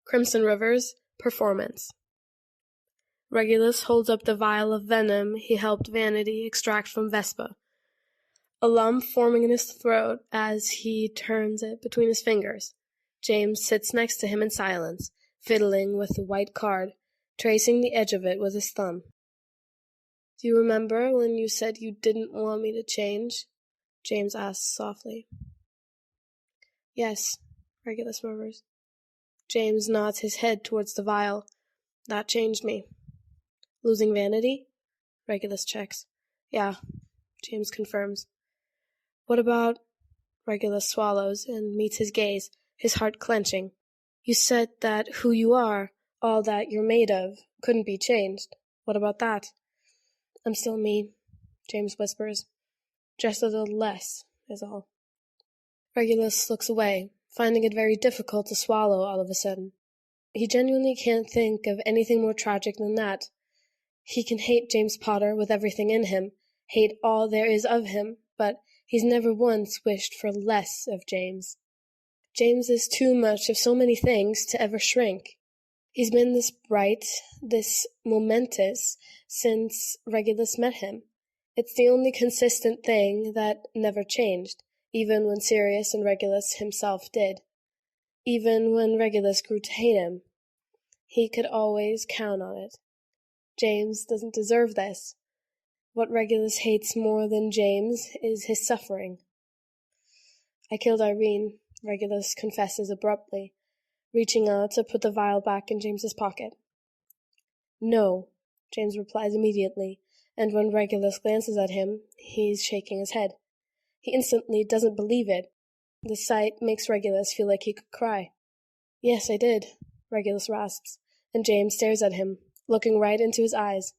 Crimson River's performance. Regulus holds up the vial of venom he helped Vanity extract from Vespa, a lump forming in his throat as he turns it between his fingers. James sits next to him in silence, fiddling with the white card, tracing the edge of it with his thumb. "Do you remember when you said you didn't want me to change?" James asks softly. "Yes," Regulus murmurs. James nods his head towards the vial. "That changed me." "Losing Vanity?" Regulus checks. "Yeah," James confirms. "What about—" Regulus swallows and meets his gaze, his heart clenching. "You said that who you are, all that you're made of, couldn't be changed. What about that?" "I'm still me," James whispers. "Just a little less, is all." Regulus looks away, finding it very difficult to swallow all of a sudden. He genuinely can't think of anything more tragic than that. He can hate James Potter with everything in him, hate all there is of him, but he's never once wished for less of James. James is too much of so many things to ever shrink. He's been this bright, this momentous, since Regulus met him. It's the only consistent thing that never changed, even when Sirius and Regulus himself did. Even when Regulus grew to hate him. He could always count on it. James doesn't deserve this. What Regulus hates more than James is his suffering. "I killed Irene," Regulus confesses abruptly, reaching out to put the vial back in James's pocket. "No," James replies immediately, and when Regulus glances at him, he's shaking his head. He instantly doesn't believe it. The sight makes Regulus feel like he could cry. "Yes, I did," Regulus rasps, and James stares at him, looking right into his eyes.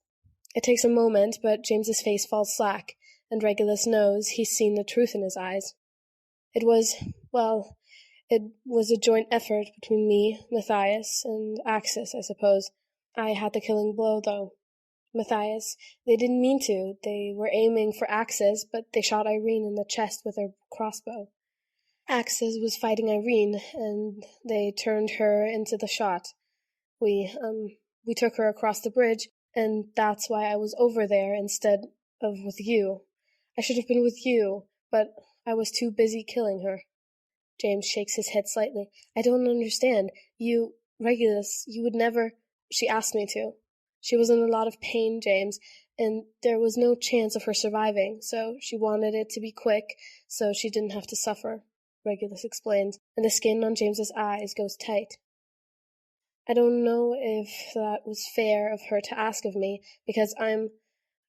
It takes a moment, but James's face falls slack, and Regulus knows he's seen the truth in his eyes. It was a joint effort between me, Matthias, and Axis, I suppose. I had the killing blow, though. Matthias, they didn't mean to. They were aiming for Axis, but they shot Irene in the chest with their crossbow. Axis was fighting Irene, and they turned her into the shot. We took her across the bridge, and that's why I was over there instead of with you. I should have been with you, but I was too busy killing her." James shakes his head slightly. "I don't understand. Regulus, you would never—" "She asked me to. She was in a lot of pain, James, and there was no chance of her surviving, so she wanted it to be quick, so she didn't have to suffer," Regulus explains, and the skin on James's eyes goes tight. "I don't know if that was fair of her to ask of me, because I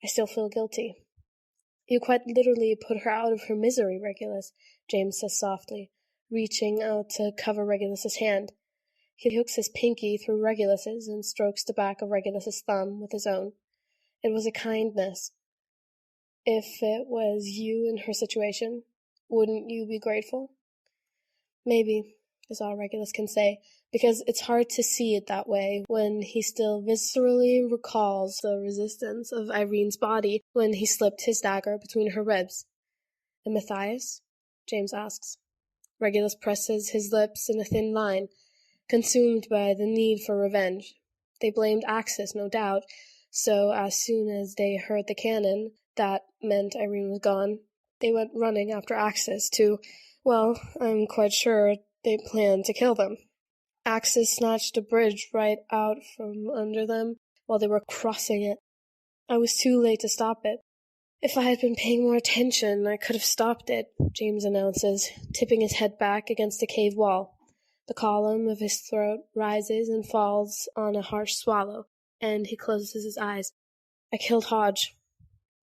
still feel guilty." "You quite literally put her out of her misery, Regulus," James says softly, reaching out to cover Regulus's hand. He hooks his pinky through Regulus's and strokes the back of Regulus's thumb with his own. "It was a kindness. If it was you in her situation, wouldn't you be grateful?" "Maybe," is all Regulus can say, because it's hard to see it that way when he still viscerally recalls the resistance of Irene's body when he slipped his dagger between her ribs. "And Matthias?" James asks. Regulus presses his lips in a thin line, consumed by the need for revenge. They blamed Axis, no doubt, so as soon as they heard the cannon, that meant Irene was gone, they went running after Axis I'm quite sure they planned to kill them. Axis snatched a bridge right out from under them while they were crossing it. I was too late to stop it. If I had been paying more attention, I could have stopped it, James announces, tipping his head back against the cave wall. The column of his throat rises and falls on a harsh swallow, and he closes his eyes. "I killed Hodge."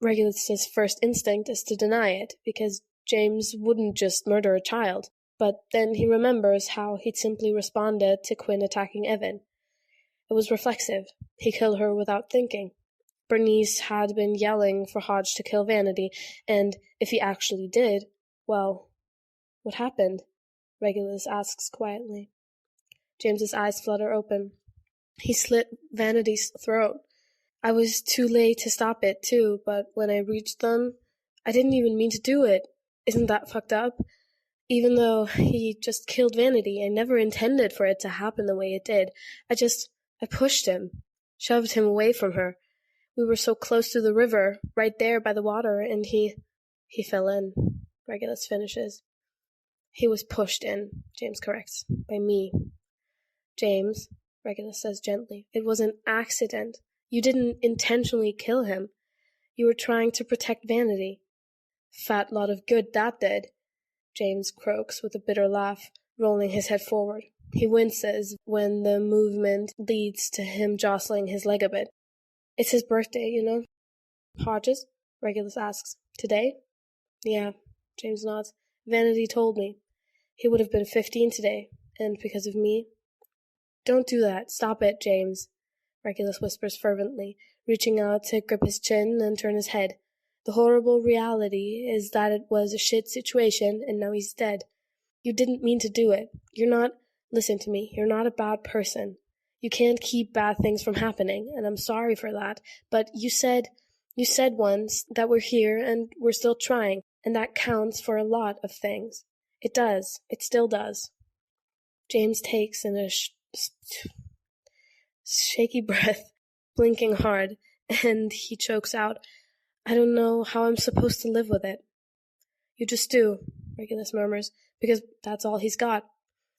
Regulus's first instinct is to deny it, because James wouldn't just murder a child. But then he remembers how he'd simply responded to Quinn attacking Evan. It was reflexive. He killed her without thinking. Bernice had been yelling for Hodge to kill Vanity, and if he actually did, well, what happened? Regulus asks quietly. James's eyes flutter open. He slit Vanity's throat. I was too late to stop it, too, but when I reached them, I didn't even mean to do it. Isn't that fucked up? Even though he just killed Vanity, I never intended for it to happen the way it did. I pushed him, shoved him away from her. We were so close to the river, right there by the water, and he fell in, Regulus finishes. He was pushed in, James corrects, by me. James, Regulus says gently, it was an accident. You didn't intentionally kill him. You were trying to protect Vanity. Fat lot of good that did, James croaks with a bitter laugh, rolling his head forward. He winces when the movement leads to him jostling his leg a bit. It's his birthday, you know. Hodges? Regulus asks. Today? Yeah, James nods. Vanity told me. He would have been 15 today, and because of me. Don't do that. Stop it, James, Regulus whispers fervently, reaching out to grip his chin and turn his head. The horrible reality is that it was a shit situation, and now he's dead. You didn't mean to do it. Listen to me, you're not a bad person. You can't keep bad things from happening, and I'm sorry for that, but you said once that we're here and we're still trying, and that counts for a lot of things. It does. It still does. James takes in a shaky breath, blinking hard, and he chokes out, I don't know how I'm supposed to live with it. You just do, Regulus murmurs, because that's all he's got.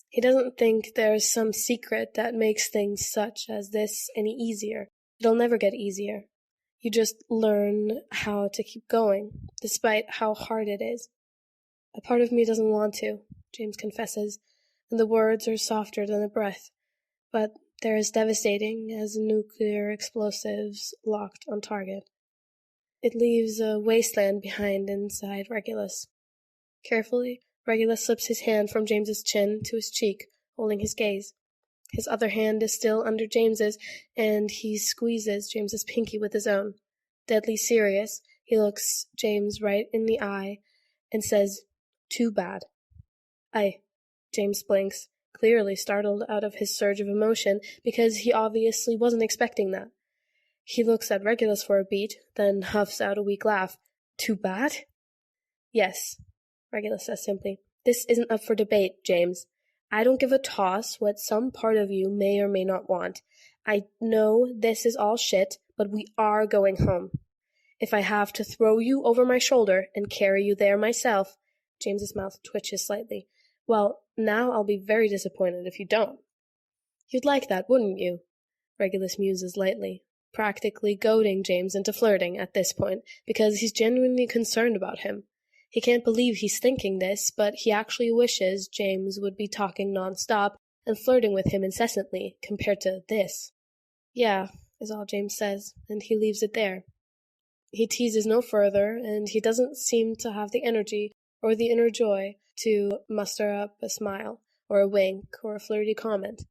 He doesn't think there's some secret that makes things such as this any easier. It'll never get easier. You just learn how to keep going, despite how hard it is. A part of me doesn't want to, James confesses, and the words are softer than a breath, but they're as devastating as nuclear explosives locked on target. It leaves a wasteland behind inside Regulus. Carefully, Regulus slips his hand from James's chin to his cheek, holding his gaze. His other hand is still under James's, and he squeezes James's pinky with his own. Deadly serious, he looks James right in the eye and says, Too bad. Aye, James blinks, clearly startled out of his surge of emotion, because he obviously wasn't expecting that. He looks at Regulus for a beat, then huffs out a weak laugh. Too bad? Yes, Regulus says simply. This isn't up for debate, James. I don't give a toss what some part of you may or may not want. I know this is all shit, but we are going home. If I have to throw you over my shoulder and carry you there myself, James's mouth twitches slightly, well, now I'll be very disappointed if you don't. You'd like that, wouldn't you? Regulus muses lightly, practically goading James into flirting at this point, because he's genuinely concerned about him. He can't believe he's thinking this, but he actually wishes James would be talking non-stop and flirting with him incessantly, compared to this. Yeah, is all James says, and he leaves it there. He teases no further, and he doesn't seem to have the energy or the inner joy to muster up a smile, or a wink, or a flirty comment.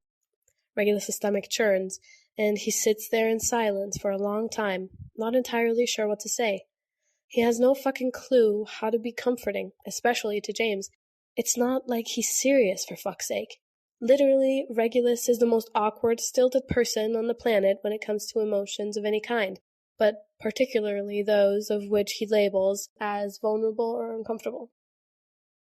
Regulus' stomach churns, and he sits there in silence for a long time, not entirely sure what to say. He has no fucking clue how to be comforting, especially to James. It's not like he's serious, for fuck's sake. Literally, Regulus is the most awkward, stilted person on the planet when it comes to emotions of any kind, but particularly those of which he labels as vulnerable or uncomfortable.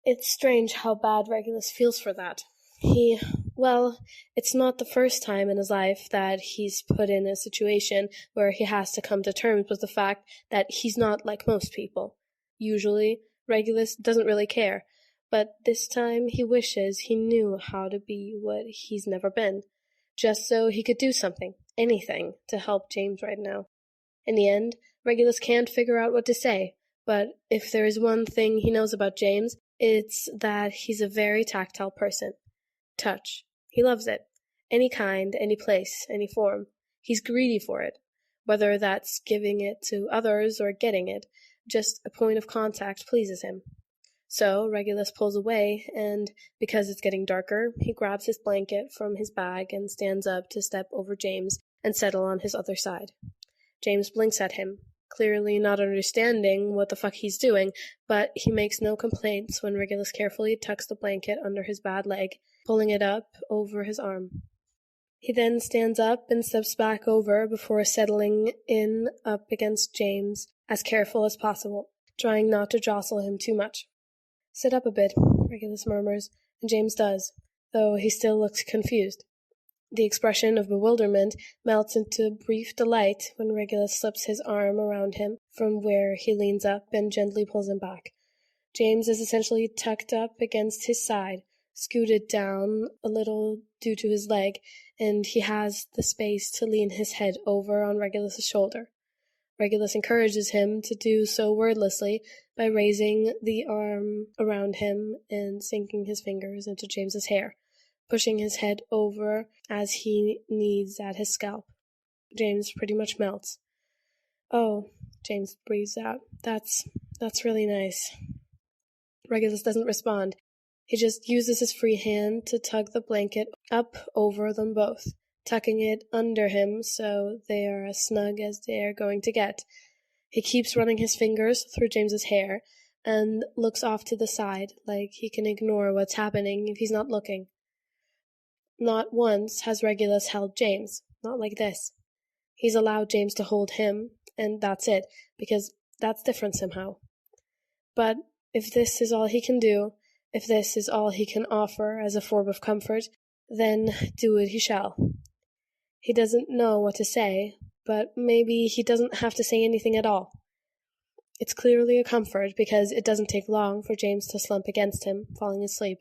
It's strange how bad Regulus feels for that. It's not the first time in his life that he's put in a situation where he has to come to terms with the fact that he's not like most people. Usually, Regulus doesn't really care, but this time he wishes he knew how to be what he's never been, just so he could do something, anything, to help James right now. In the end, Regulus can't figure out what to say, but if there is one thing he knows about James, it's that he's a very tactile person. Touch. He loves it. Any kind, any place, any form. He's greedy for it. Whether that's giving it to others or getting it, just a point of contact pleases him. So Regulus pulls away, and because it's getting darker, he grabs his blanket from his bag and stands up to step over James and settle on his other side. James blinks at him, clearly not understanding what the fuck he's doing, but he makes no complaints when Regulus carefully tucks the blanket under his bad leg, pulling it up over his arm. He then stands up and steps back over before settling in up against James, as careful as possible, trying not to jostle him too much. Sit up a bit, Regulus murmurs, and James does, though he still looks confused. The expression of bewilderment melts into brief delight when Regulus slips his arm around him from where he leans up and gently pulls him back. James is essentially tucked up against his side, scooted down a little due to his leg, and he has the space to lean his head over on Regulus's shoulder. Regulus encourages him to do so wordlessly by raising the arm around him and sinking his fingers into James's hair, pushing his head over as he kneads at his scalp. James pretty much melts. "Oh," James breathes out, That's really nice." Regulus doesn't respond. He just uses his free hand to tug the blanket up over them both, tucking it under him so they are as snug as they are going to get. He keeps running his fingers through James's hair and looks off to the side, like he can ignore what's happening if he's not looking. Not once has Regulus held James, not like this. He's allowed James to hold him, and that's it, because that's different somehow. But if this is all he can do, if this is all he can offer as a form of comfort, then do it he shall. He doesn't know what to say, but maybe he doesn't have to say anything at all. It's clearly a comfort because it doesn't take long for James to slump against him, falling asleep.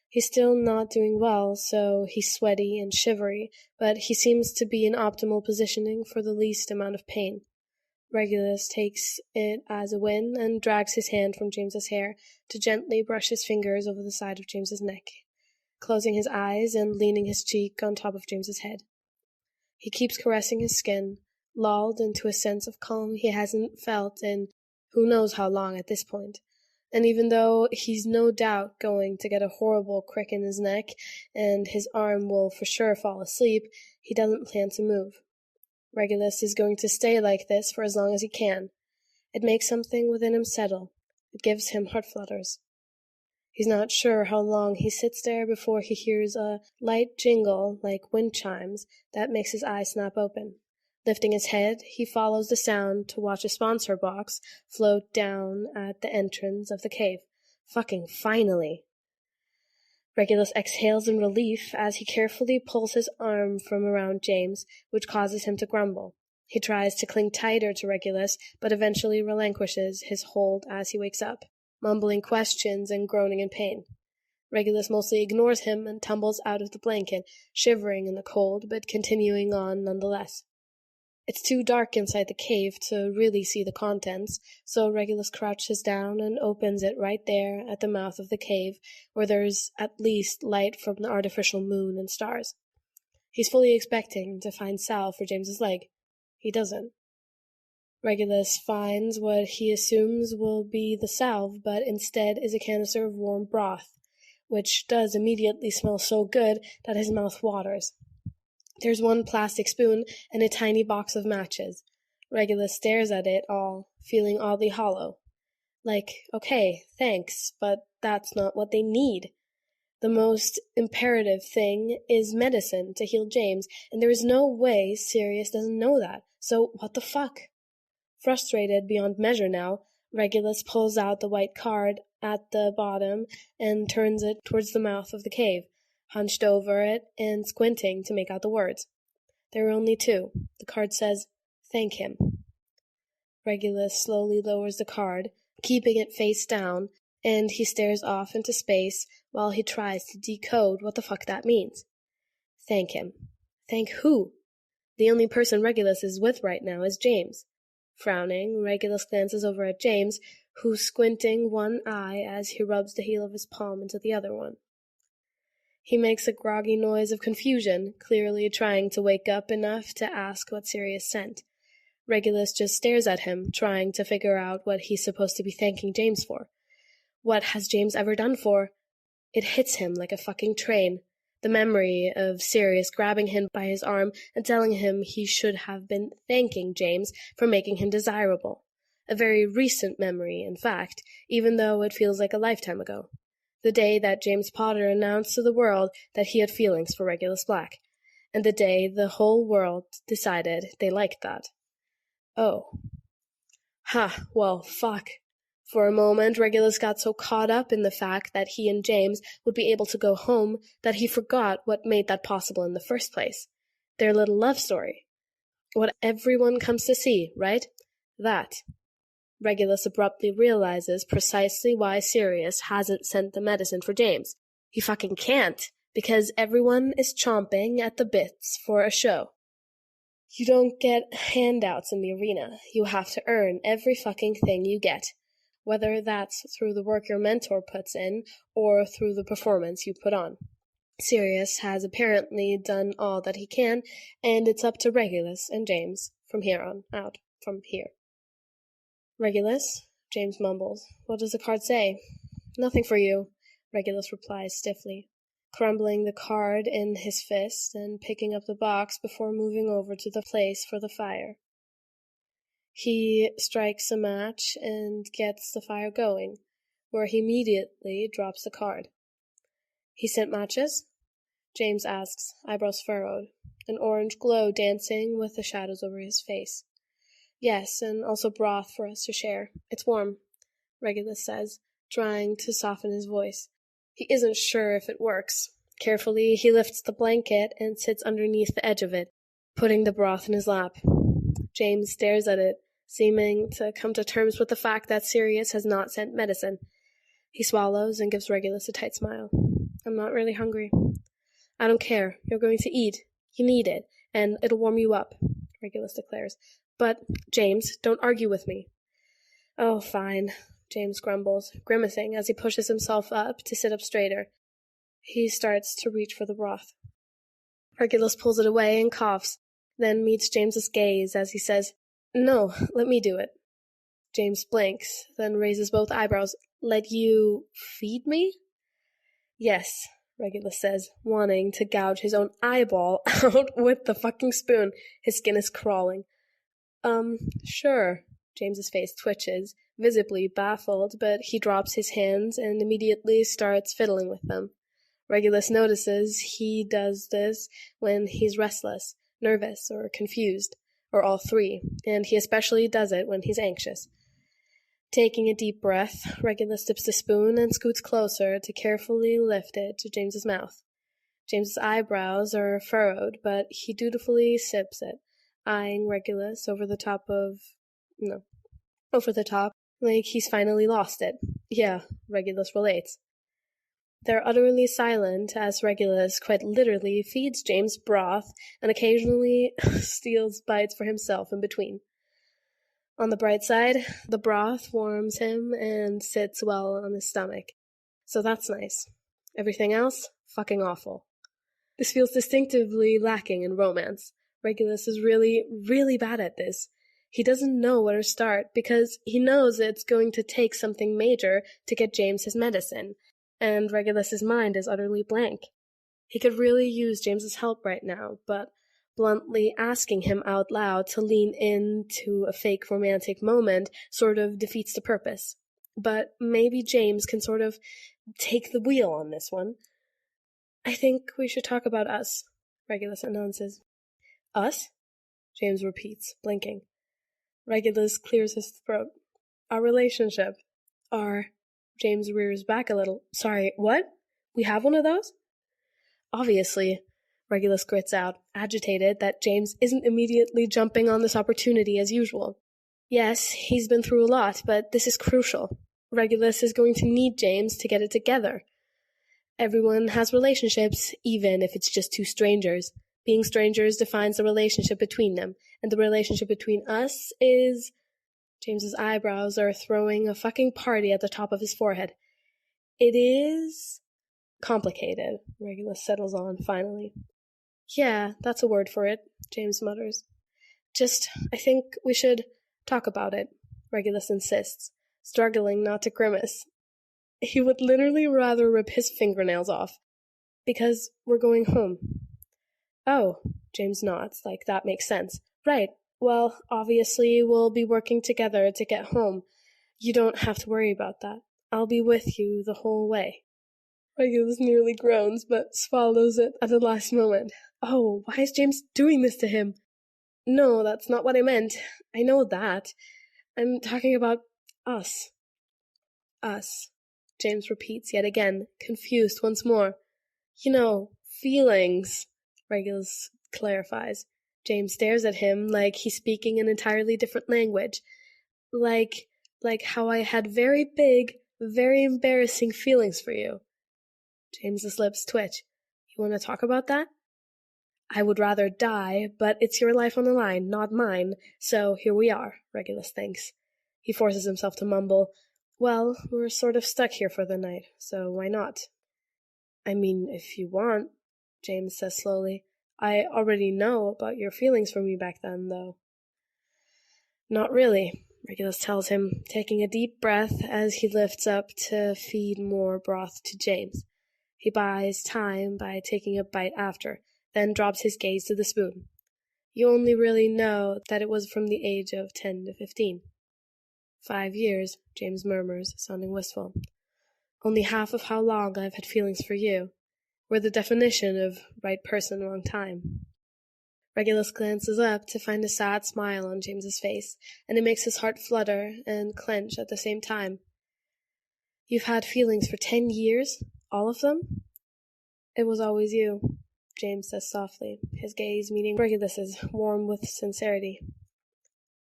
He's still not doing well, so he's sweaty and shivery, but he seems to be in optimal positioning for the least amount of pain. Regulus takes it as a win and drags his hand from James's hair to gently brush his fingers over the side of James's neck, closing his eyes and leaning his cheek on top of James's head. He keeps caressing his skin, lulled into a sense of calm he hasn't felt in who knows how long at this point. And even though he's no doubt going to get a horrible crick in his neck and his arm will for sure fall asleep, he doesn't plan to move. Regulus is going to stay like this for as long as he can. It makes something within him settle. It gives him heart flutters. He's not sure how long he sits there before he hears a light jingle like wind chimes that makes his eyes snap open. Lifting his head, he follows the sound to watch a sponsor box float down at the entrance of the cave. Fucking finally! Regulus exhales in relief as he carefully pulls his arm from around James, which causes him to grumble. He tries to cling tighter to Regulus, but eventually relinquishes his hold as he wakes up, mumbling questions and groaning in pain. Regulus mostly ignores him and tumbles out of the blanket, shivering in the cold, but continuing on nonetheless. It's too dark inside the cave to really see the contents, so Regulus crouches down and opens it right there at the mouth of the cave, where there's at least light from the artificial moon and stars. He's fully expecting to find salve for James's leg. He doesn't. Regulus finds what he assumes will be the salve, but instead is a canister of warm broth, which does immediately smell so good that his mouth waters. There's one plastic spoon and a tiny box of matches. Regulus stares at it all, feeling oddly hollow. Like, okay, thanks, but that's not what they need. The most imperative thing is medicine to heal James, and there is no way Sirius doesn't know that. So what the fuck? Frustrated beyond measure now, Regulus pulls out the white card at the bottom and turns it towards the mouth of the cave, hunched over it and squinting to make out the words. There are only two. The card says, "Thank him." Regulus slowly lowers the card, keeping it face down, and he stares off into space while he tries to decode what the fuck that means. Thank him. Thank who? The only person Regulus is with right now is James. Frowning, Regulus glances over at James, who's squinting one eye as he rubs the heel of his palm into the other one. He makes a groggy noise of confusion, clearly trying to wake up enough to ask what Sirius sent. Regulus just stares at him, trying to figure out what he's supposed to be thanking James for. What has James ever done for? It hits him like a fucking train. The memory of Sirius grabbing him by his arm and telling him he should have been thanking James for making him desirable. A very recent memory, in fact, even though it feels like a lifetime ago. The day that James Potter announced to the world that he had feelings for Regulus Black, and the day the whole world decided they liked that. Oh. Ha, well, fuck. For a moment, Regulus got so caught up in the fact that he and James would be able to go home that he forgot what made that possible in the first place. Their little love story. What everyone comes to see, right? That. Regulus abruptly realizes precisely why Sirius hasn't sent the medicine for James. He fucking can't, because everyone is chomping at the bits for a show. You don't get handouts in the arena. You have to earn every fucking thing you get, whether that's through the work your mentor puts in or through the performance you put on. Sirius has apparently done all that he can, and it's up to Regulus and James from here on out, from here. Regulus, James mumbles. What does the card say? Nothing for you, Regulus replies stiffly, crumbling the card in his fist and picking up the box before moving over to the place for the fire. He strikes a match and gets the fire going, where he immediately drops the card. He sent matches? James asks, eyebrows furrowed, an orange glow dancing with the shadows over his face. Yes, and also broth for us to share. It's warm, Regulus says, trying to soften his voice. He isn't sure if it works. Carefully, he lifts the blanket and sits underneath the edge of it, putting the broth in his lap. James stares at it, seeming to come to terms with the fact that Sirius has not sent medicine. He swallows and gives Regulus a tight smile. I'm not really hungry. I don't care. You're going to eat. You need it, and it'll warm you up, Regulus declares. But, James, don't argue with me. Oh, fine, James grumbles, grimacing as he pushes himself up to sit up straighter. He starts to reach for the broth. Regulus pulls it away and coughs, then meets James's gaze as he says, No, let me do it. James blinks, then raises both eyebrows. Let you feed me? Yes, Regulus says, wanting to gouge his own eyeball out with the fucking spoon. His skin is crawling. Sure. James's face twitches, visibly baffled, but he drops his hands and immediately starts fiddling with them. Regulus notices he does this when he's restless, nervous, or confused, or all three, and he especially does it when he's anxious. Taking a deep breath, Regulus dips the spoon and scoots closer to carefully lift it to James's mouth. James's eyebrows are furrowed, but he dutifully sips it, eyeing Regulus over the top, like he's finally lost it. Yeah, Regulus relates. They're utterly silent as Regulus quite literally feeds James broth and occasionally steals bites for himself in between. On the bright side, the broth warms him and sits well on his stomach. So that's nice. Everything else? Fucking awful. This feels distinctively lacking in romance. Regulus is really, really bad at this. He doesn't know where to start because he knows it's going to take something major to get James his medicine, and Regulus's mind is utterly blank. He could really use James's help right now, but bluntly asking him out loud to lean into a fake romantic moment sort of defeats the purpose. But maybe James can sort of take the wheel on this one. I think we should talk about us, Regulus announces. Us? James repeats, blinking. Regulus clears his throat. Our relationship. James rears back a little. Sorry, what? We have one of those? Obviously, Regulus grits out, agitated that James isn't immediately jumping on this opportunity as usual. Yes, he's been through a lot, but this is crucial. Regulus is going to need James to get it together. Everyone has relationships, even if it's just two strangers. Being strangers defines the relationship between them, and the relationship between us is... James's eyebrows are throwing a fucking party at the top of his forehead. It is... complicated, Regulus settles on, finally. Yeah, that's a word for it, James mutters. I think we should talk about it, Regulus insists, struggling not to grimace. He would literally rather rip his fingernails off. Because we're going home. Oh, James nods, like that makes sense. Right, well, obviously we'll be working together to get home. You don't have to worry about that. I'll be with you the whole way. Regulus nearly groans, but swallows it at the last moment. Oh, why is James doing this to him? No, that's not what I meant. I know that. I'm talking about us. Us, James repeats yet again, confused once more. You know, feelings, Regulus clarifies. James stares at him like he's speaking an entirely different language. Like how I had very big, very embarrassing feelings for you. James's lips twitch. You want to talk about that? I would rather die, but it's your life on the line, not mine, so here we are, Regulus thinks. He forces himself to mumble, well, we're sort of stuck here for the night, so why not? I mean, if you want, James says slowly. I already know about your feelings for me back then, though. Not really, Regulus tells him, taking a deep breath as he lifts up to feed more broth to James. He buys time by taking a bite after, then drops his gaze to the spoon. You only really know that it was from the age of 10 to 15. 5 years, James murmurs, sounding wistful. Only half of how long I've had feelings for you. We're the definition of right person, wrong time. Regulus glances up to find a sad smile on James's face, and it makes his heart flutter and clench at the same time. You've had feelings for 10 years? All of them? It was always you, James says softly, his gaze meeting Regulus's, warm with sincerity.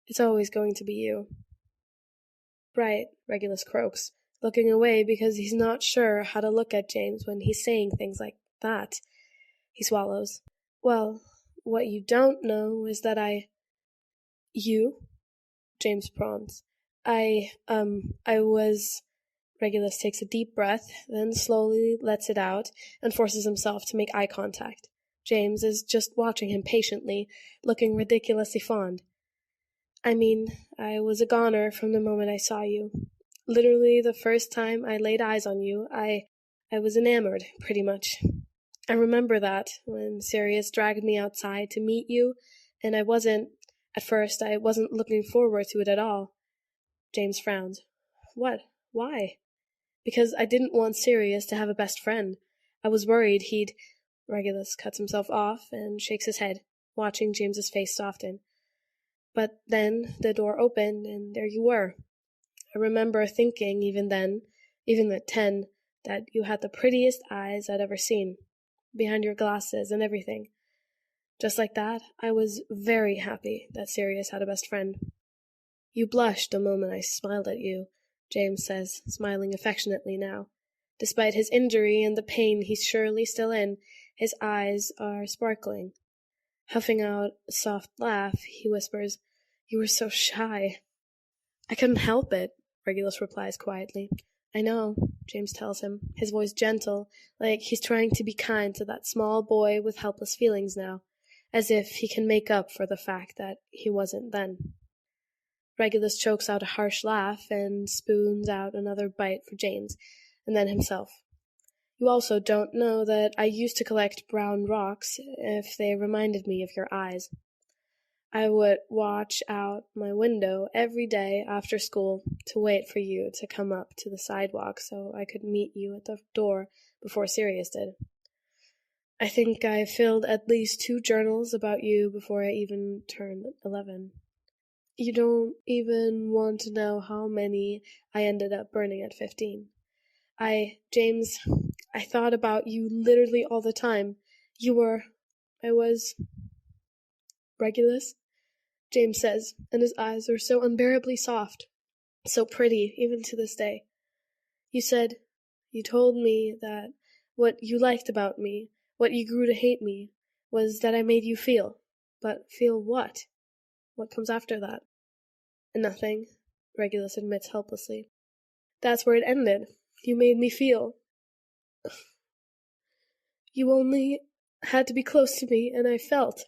It's always going to be you. Right, Regulus croaks, looking away because he's not sure how to look at James when he's saying things like that. He swallows. Well, what you don't know is that You? James prompts. I was... Regulus takes a deep breath, then slowly lets it out, and forces himself to make eye contact. James is just watching him patiently, looking ridiculously fond. I mean, I was a goner from the moment I saw you. Literally the first time I laid eyes on you, I was enamored, pretty much. I remember that, when Sirius dragged me outside to meet you, and at first I wasn't looking forward to it at all. James frowned. What? Why? Because I didn't want Sirius to have a best friend. I was worried he'd... Regulus cuts himself off and shakes his head, watching James's face soften. But then the door opened, and there you were. I remember thinking even then, even at 10, that you had the prettiest eyes I'd ever seen, behind your glasses and everything. Just like that, I was very happy that Sirius had a best friend. You blushed the moment I smiled at you, James says, smiling affectionately now. Despite his injury and the pain he's surely still in, his eyes are sparkling. Huffing out a soft laugh, he whispers, You were so shy. I couldn't help it, Regulus replies quietly. I know, James tells him, his voice gentle, like he's trying to be kind to that small boy with helpless feelings now, as if he can make up for the fact that he wasn't then. Regulus chokes out a harsh laugh and spoons out another bite for James, and then himself. You also don't know that I used to collect brown rocks if they reminded me of your eyes. I would watch out my window every day after school to wait for you to come up to the sidewalk so I could meet you at the door before Sirius did. I think I filled at least 2 journals about you before I even turned 11. You don't even want to know how many I ended up burning at 15. James, I thought about you literally all the time. I was... Regulus? James says, and his eyes are so unbearably soft, so pretty, even to this day. You told me that what you liked about me, what you grew to hate me, was that I made you feel. But feel what? What comes after that? Nothing, Regulus admits helplessly. That's where it ended. You made me feel. You only had to be close to me, and I felt.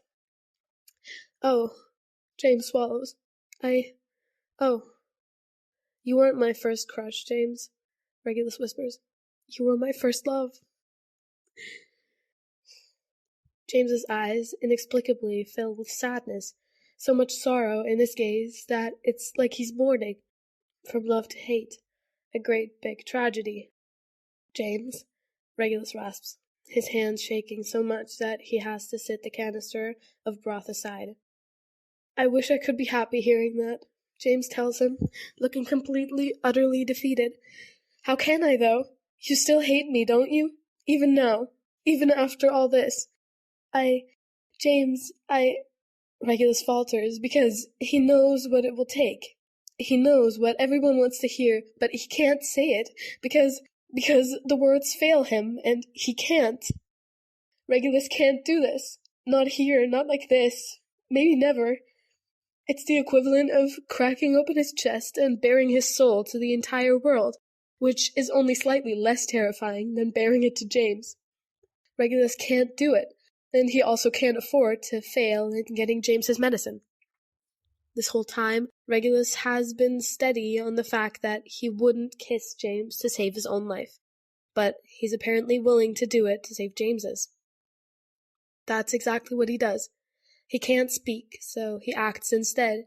Oh, James swallows. Oh. You weren't my first crush, James, Regulus whispers. You were my first love. James's eyes inexplicably fill with sadness, so much sorrow in his gaze that it's like he's mourning. From love to hate. A great big tragedy. James, Regulus rasps, his hands shaking so much that he has to sit the canister of broth aside. I wish I could be happy hearing that, James tells him, looking completely, utterly defeated. How can I, though? You still hate me, don't you? Even now. Even after all this. James, Regulus falters, because he knows what it will take. He knows what everyone wants to hear, but he can't say it, because the words fail him, and he can't. Regulus can't do this. Not here, not like this. Maybe never. It's the equivalent of cracking open his chest and baring his soul to the entire world, which is only slightly less terrifying than baring it to James. Regulus can't do it, and he also can't afford to fail in getting James his medicine. This whole time, Regulus has been steady on the fact that he wouldn't kiss James to save his own life, but he's apparently willing to do it to save James's. That's exactly what he does. He can't speak, so he acts instead.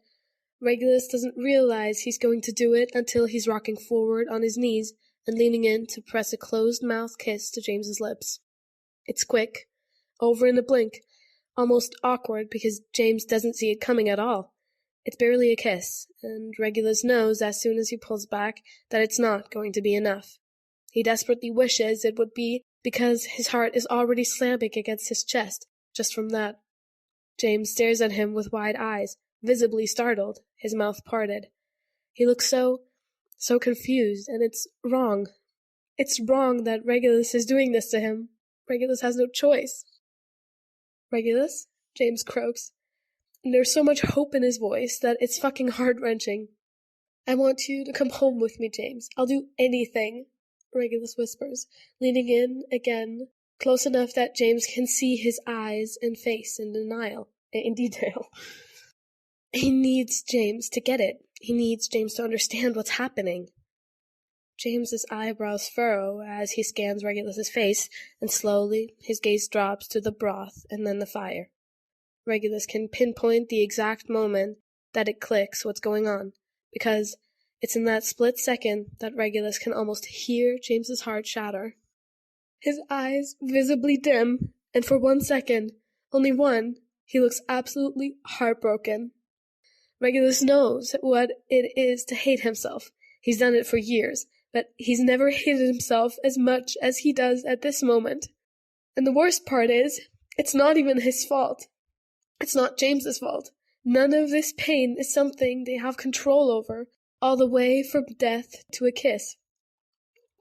Regulus doesn't realize he's going to do it until he's rocking forward on his knees and leaning in to press a closed-mouth kiss to James's lips. It's quick, over in a blink, almost awkward because James doesn't see it coming at all. It's barely a kiss, and Regulus knows as soon as he pulls back that it's not going to be enough. He desperately wishes it would be, because his heart is already slamming against his chest, just from that. James stares at him with wide eyes, visibly startled, his mouth parted. He looks so confused, and it's wrong. It's wrong that Regulus is doing this to him. Regulus has no choice. Regulus? James croaks. And there's so much hope in his voice that it's fucking heart-wrenching. I want you to come home with me, James. I'll do anything, Regulus whispers, leaning in again, close enough that James can see his eyes and face in detail. He needs James to get it. He needs James to understand what's happening. James's eyebrows furrow as he scans Regulus's face, and slowly his gaze drops to the broth and then the fire. Regulus can pinpoint the exact moment that it clicks what's going on, because it's in that split second that Regulus can almost hear James's heart shatter. His eyes visibly dim, and for 1 second, only one, he looks absolutely heartbroken. Regulus knows what it is to hate himself. He's done it for years, but he's never hated himself as much as he does at this moment. And the worst part is, it's not even his fault. It's not James's fault. None of this pain is something they have control over, all the way from death to a kiss.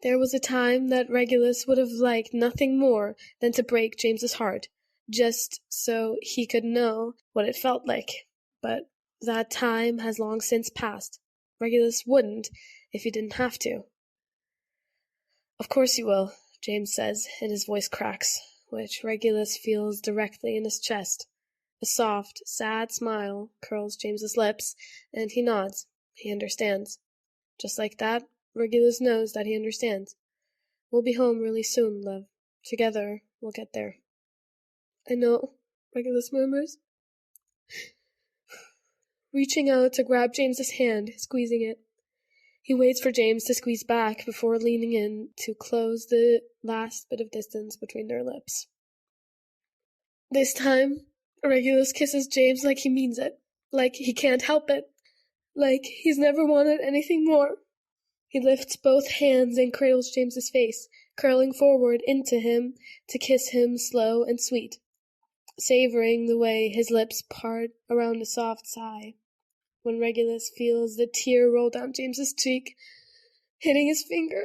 There was a time that Regulus would have liked nothing more than to break James's heart, just so he could know what it felt like. But that time has long since passed. Regulus wouldn't if he didn't have to. Of course you will, James says, and his voice cracks, which Regulus feels directly in his chest. A soft, sad smile curls James's lips, and he nods. He understands. Just like that, Regulus knows that he understands. We'll be home really soon, love. Together, we'll get there. I know, Regulus murmurs, reaching out to grab James's hand, squeezing it. He waits for James to squeeze back before leaning in to close the last bit of distance between their lips. This time, Regulus kisses James like he means it, like he can't help it, like he's never wanted anything more. He lifts both hands and cradles James's face, curling forward into him to kiss him slow and sweet, savoring the way his lips part around a soft sigh. When Regulus feels the tear roll down James's cheek, hitting his finger,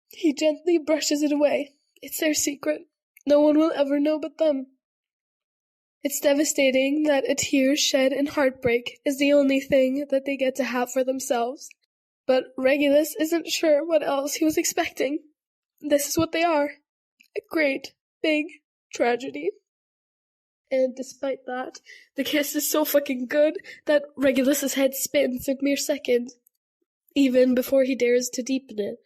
he gently brushes it away. It's their secret. No one will ever know but them. It's devastating that a tear shed in heartbreak is the only thing that they get to have for themselves. But Regulus isn't sure what else he was expecting. This is what they are. A great, big tragedy. And despite that, the kiss is so fucking good that Regulus's head spins a mere second, even before he dares to deepen it.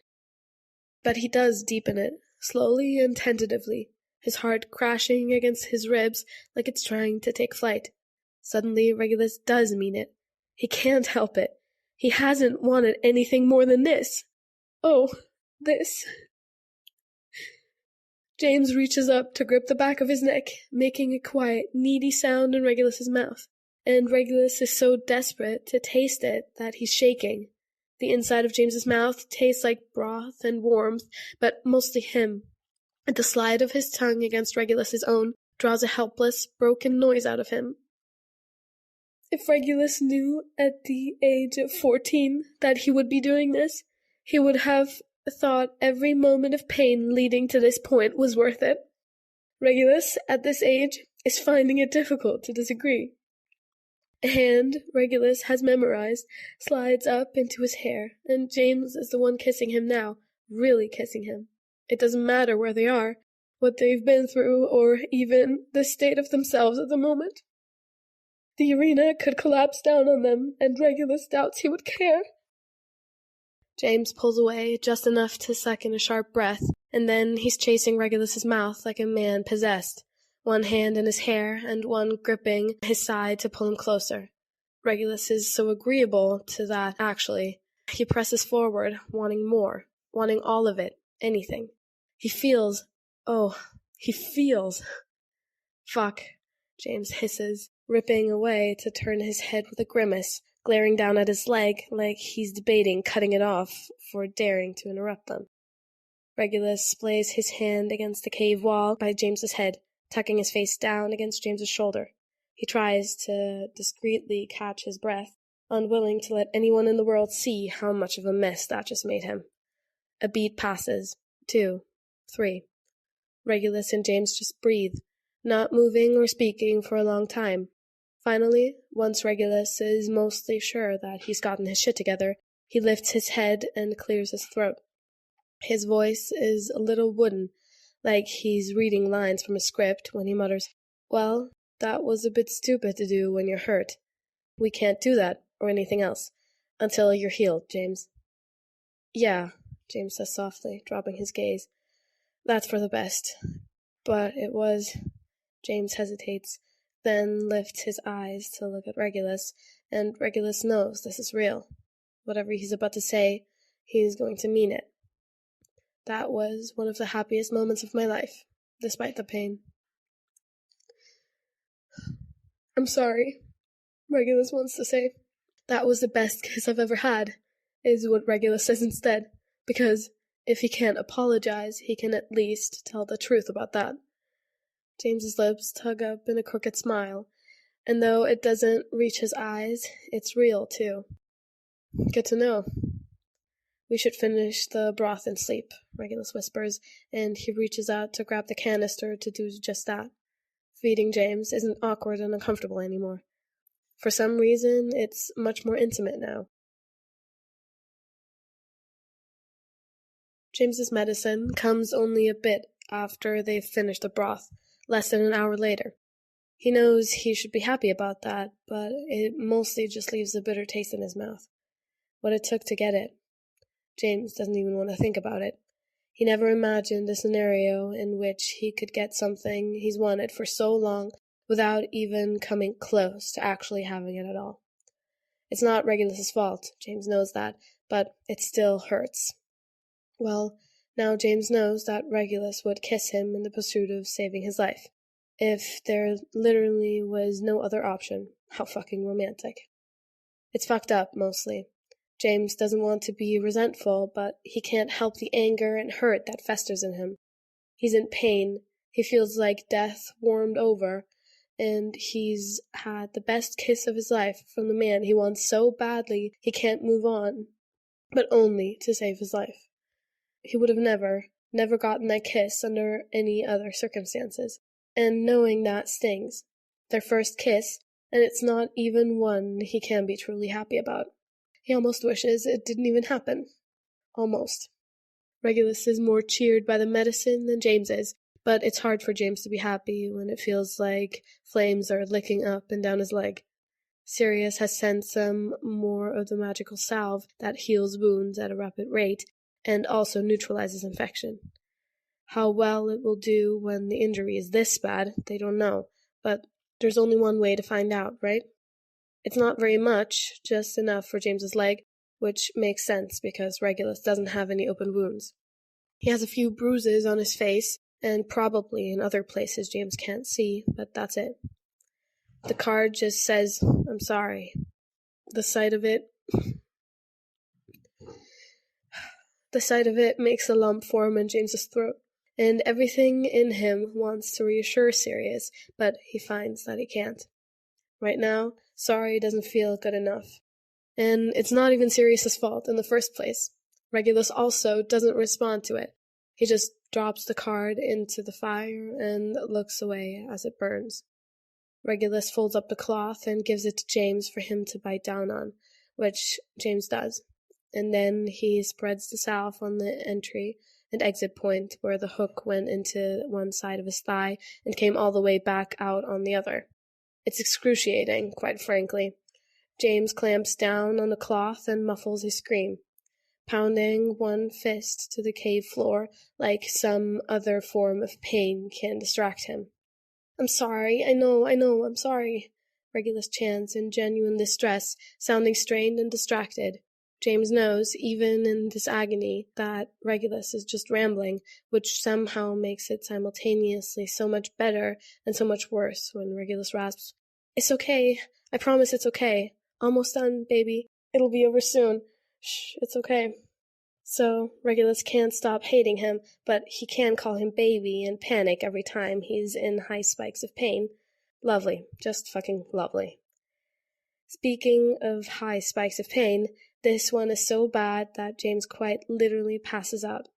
But he does deepen it, slowly and tentatively, his heart crashing against his ribs like it's trying to take flight. Suddenly, Regulus does mean it. He can't help it. He hasn't wanted anything more than this. Oh, this. James reaches up to grip the back of his neck, making a quiet, needy sound in Regulus's mouth, and Regulus is so desperate to taste it that he's shaking. The inside of James's mouth tastes like broth and warmth, but mostly him. And the slide of his tongue against Regulus's own draws a helpless, broken noise out of him. If Regulus knew at the age of 14 that he would be doing this, he would have thought every moment of pain leading to this point was worth it. Regulus, at this age, is finding it difficult to disagree. A hand Regulus has memorized slides up into his hair, and James is the one kissing him now, really kissing him. It doesn't matter where they are, what they've been through, or even the state of themselves at the moment. The arena could collapse down on them, and Regulus doubts he would care. James pulls away just enough to suck in a sharp breath, and then he's chasing Regulus's mouth like a man possessed, one hand in his hair and one gripping his side to pull him closer. Regulus is so agreeable to that, actually. He presses forward, wanting more, wanting all of it, anything. He feels. Fuck, James hisses, ripping away to turn his head with a grimace, glaring down at his leg like he's debating cutting it off for daring to interrupt them. Regulus splays his hand against the cave wall by James's head, tucking his face down against James's shoulder. He tries to discreetly catch his breath, unwilling to let anyone in the world see how much of a mess that just made him. A beat passes. 2, 3. Regulus and James just breathe, not moving or speaking for a long time. Finally, once Regulus is mostly sure that he's gotten his shit together, he lifts his head and clears his throat. His voice is a little wooden, like he's reading lines from a script when he mutters, "Well, that was a bit stupid to do when you're hurt. We can't do that, or anything else, until you're healed, James." "Yeah," James says softly, dropping his gaze. "That's for the best. But it was—" James hesitates, then lifts his eyes to look at Regulus, and Regulus knows this is real. Whatever he's about to say, he's going to mean it. "That was one of the happiest moments of my life, despite the pain." "I'm sorry," Regulus wants to say. "That was the best kiss I've ever had," is what Regulus says instead, because if he can't apologize, he can at least tell the truth about that. James's lips tug up in a crooked smile, and though it doesn't reach his eyes, it's real, too. "Good to know." "We should finish the broth and sleep," Regulus whispers, and he reaches out to grab the canister to do just that. Feeding James isn't awkward and uncomfortable anymore. For some reason, it's much more intimate now. James's medicine comes only a bit after they've finished the broth, less than an hour later. He knows he should be happy about that, but it mostly just leaves a bitter taste in his mouth. What it took to get it. James doesn't even want to think about it. He never imagined a scenario in which he could get something he's wanted for so long without even coming close to actually having it at all. It's not Regulus's fault, James knows that, but it still hurts. Well, now James knows that Regulus would kiss him in the pursuit of saving his life. If there literally was no other option, how fucking romantic. It's fucked up, mostly. James doesn't want to be resentful, but he can't help the anger and hurt that festers in him. He's in pain. He feels like death warmed over, and he's had the best kiss of his life from the man he wants so badly he can't move on, but only to save his life. He would have never gotten that kiss under any other circumstances, and knowing that stings. Their first kiss, and it's not even one he can be truly happy about. He almost wishes it didn't even happen. Almost. Regulus is more cheered by the medicine than James is, but it's hard for James to be happy when it feels like flames are licking up and down his leg. Sirius has sent some more of the magical salve that heals wounds at a rapid rate and also neutralizes infection. How well it will do when the injury is this bad, they don't know, but there's only one way to find out, right? It's not very much, just enough for James's leg, which makes sense because Regulus doesn't have any open wounds. He has a few bruises on his face, and probably in other places James can't see, but that's it. The card just says, "I'm sorry." The sight of it makes a lump form in James's throat, and everything in him wants to reassure Sirius, but he finds that he can't. Right now, sorry doesn't feel good enough. And it's not even Sirius's fault in the first place. Regulus also doesn't respond to it. He just drops the card into the fire and looks away as it burns. Regulus folds up the cloth and gives it to James for him to bite down on, which James does. And then he spreads the salve on the entry and exit point where the hook went into one side of his thigh and came all the way back out on the other. It's excruciating, quite frankly. James clamps down on the cloth and muffles a scream, pounding one fist to the cave floor like some other form of pain can distract him. "I'm sorry, I know, I'm sorry," Regulus chants in genuine distress, sounding strained and distracted. James knows, even in this agony, that Regulus is just rambling, which somehow makes it simultaneously so much better and so much worse when Regulus rasps, "It's okay. I promise it's okay. Almost done, baby. It'll be over soon. Shh, it's okay." So Regulus can't stop hating him, but he can call him baby and panic every time he's in high spikes of pain. Lovely. Just fucking lovely. Speaking of high spikes of pain, this one is so bad that James quite literally passes out.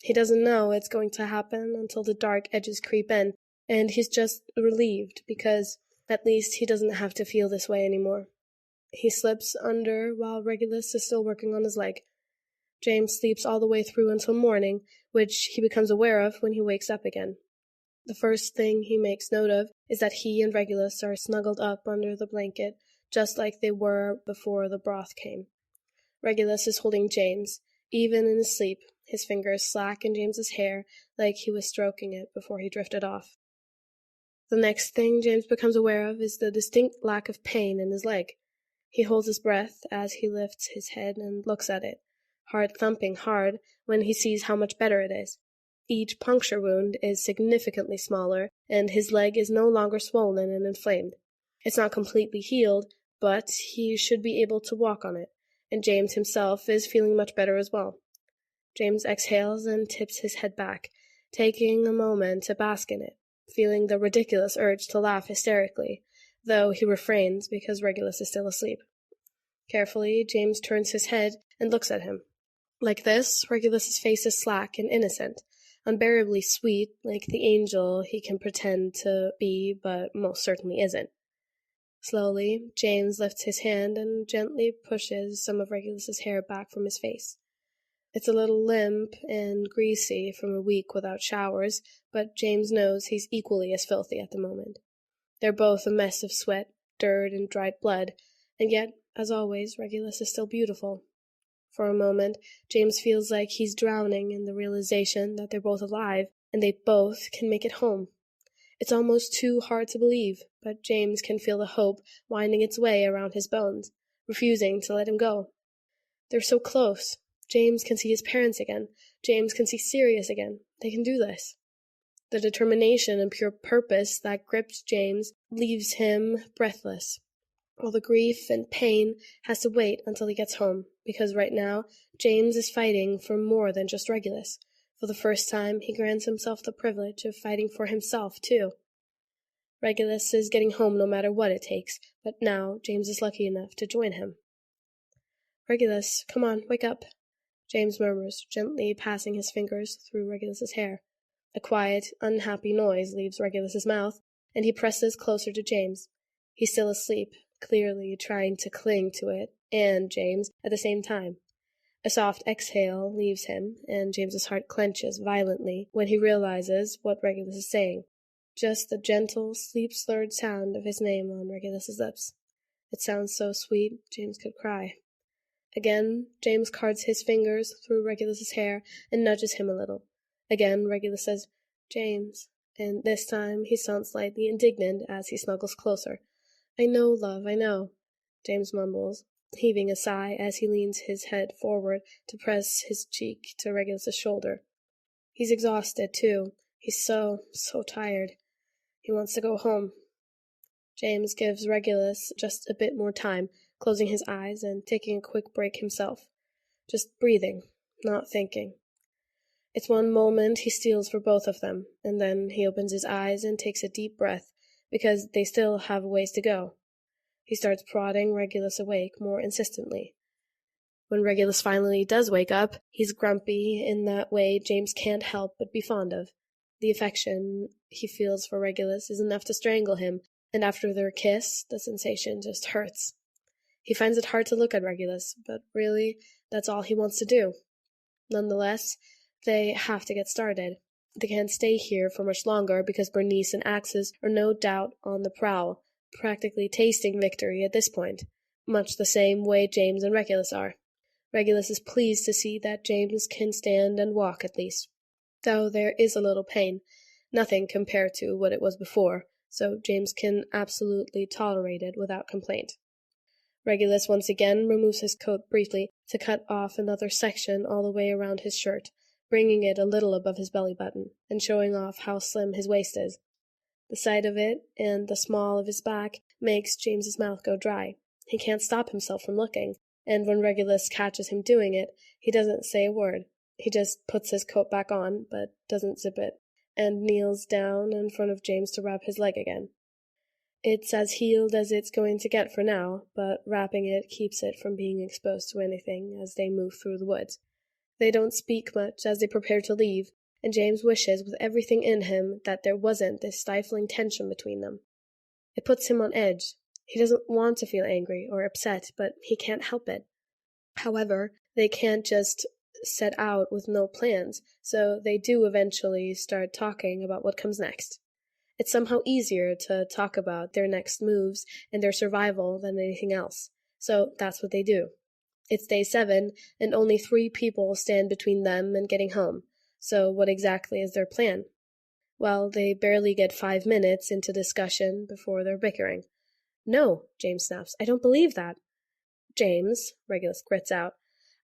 He doesn't know it's going to happen until the dark edges creep in, and he's just relieved because at least he doesn't have to feel this way anymore. He slips under while Regulus is still working on his leg. James sleeps all the way through until morning, which he becomes aware of when he wakes up again. The first thing he makes note of is that he and Regulus are snuggled up under the blanket, just like they were before the broth came. Regulus is holding James, even in his sleep, his fingers slack in James's hair like he was stroking it before he drifted off. The next thing James becomes aware of is the distinct lack of pain in his leg. He holds his breath as he lifts his head and looks at it, heart thumping hard when he sees how much better it is. Each puncture wound is significantly smaller, and his leg is no longer swollen and inflamed. It's not completely healed, but he should be able to walk on it, and James himself is feeling much better as well. James exhales and tips his head back, taking a moment to bask in it, feeling the ridiculous urge to laugh hysterically, though he refrains because Regulus is still asleep. Carefully, James turns his head and looks at him. Like this, Regulus's face is slack and innocent, unbearably sweet, like the angel he can pretend to be but most certainly isn't. Slowly, James lifts his hand and gently pushes some of Regulus's hair back from his face. It's a little limp and greasy from a week without showers, but James knows he's equally as filthy at the moment. They're both a mess of sweat, dirt, and dried blood, and yet, as always, Regulus is still beautiful. For a moment, James feels like he's drowning in the realization that they're both alive, and they both can make it home. It's almost too hard to believe, but James can feel the hope winding its way around his bones, refusing to let him go. They're so close. James can see his parents again. James can see Sirius again. They can do this. The determination and pure purpose that grips James leaves him breathless. All the grief and pain has to wait until he gets home, because right now, James is fighting for more than just Regulus. For the first time, he grants himself the privilege of fighting for himself, too. Regulus is getting home no matter what it takes, but now James is lucky enough to join him. "Regulus, come on, wake up," James murmurs, gently passing his fingers through Regulus's hair. A quiet, unhappy noise leaves Regulus's mouth, and he presses closer to James. He's still asleep, clearly trying to cling to it and James at the same time. A soft exhale leaves him, and James's heart clenches violently when he realizes what Regulus is saying. Just the gentle, sleep-slurred sound of his name on Regulus's lips. It sounds so sweet, James could cry. Again, James carts his fingers through Regulus's hair and nudges him a little. Again, Regulus says, "James," and this time he sounds slightly indignant as he snuggles closer. "I know, love, I know," James mumbles, heaving a sigh as he leans his head forward to press his cheek to Regulus's shoulder. He's exhausted, too. He's so tired. He wants to go home. James gives Regulus just a bit more time, closing his eyes and taking a quick break himself. Just breathing, not thinking. It's one moment he steals for both of them, and then he opens his eyes and takes a deep breath, because they still have a ways to go. He starts prodding Regulus awake more insistently. When Regulus finally does wake up, he's grumpy in that way James can't help but be fond of. The affection he feels for Regulus is enough to strangle him, and after their kiss, the sensation just hurts. He finds it hard to look at Regulus, but really, that's all he wants to do. Nonetheless, they have to get started. They can't stay here for much longer because Bernice and Axis are no doubt on the prowl, practically tasting victory at this point, much the same way James and Regulus are. Regulus is pleased to see that James can stand and walk at least, though there is a little pain, nothing compared to what it was before, so James can absolutely tolerate it without complaint. Regulus once again removes his coat briefly to cut off another section all the way around his shirt, bringing it a little above his belly button, and showing off how slim his waist is. The sight of it, and the small of his back, makes James's mouth go dry. He can't stop himself from looking, and when Regulus catches him doing it, he doesn't say a word. He just puts his coat back on, but doesn't zip it, and kneels down in front of James to wrap his leg again. It's as healed as it's going to get for now, but wrapping it keeps it from being exposed to anything as they move through the woods. They don't speak much as they prepare to leave, and James wishes with everything in him that there wasn't this stifling tension between them. It puts him on edge. He doesn't want to feel angry or upset, but he can't help it. However, they can't just set out with no plans, so they do eventually start talking about what comes next. It's somehow easier to talk about their next moves and their survival than anything else, so that's what they do. It's day 7, and only 3 people stand between them and getting home, so what exactly is their plan? Well, they barely get 5 minutes into discussion before they're bickering. "No," James snaps, "I don't believe that." "James," Regulus grits out,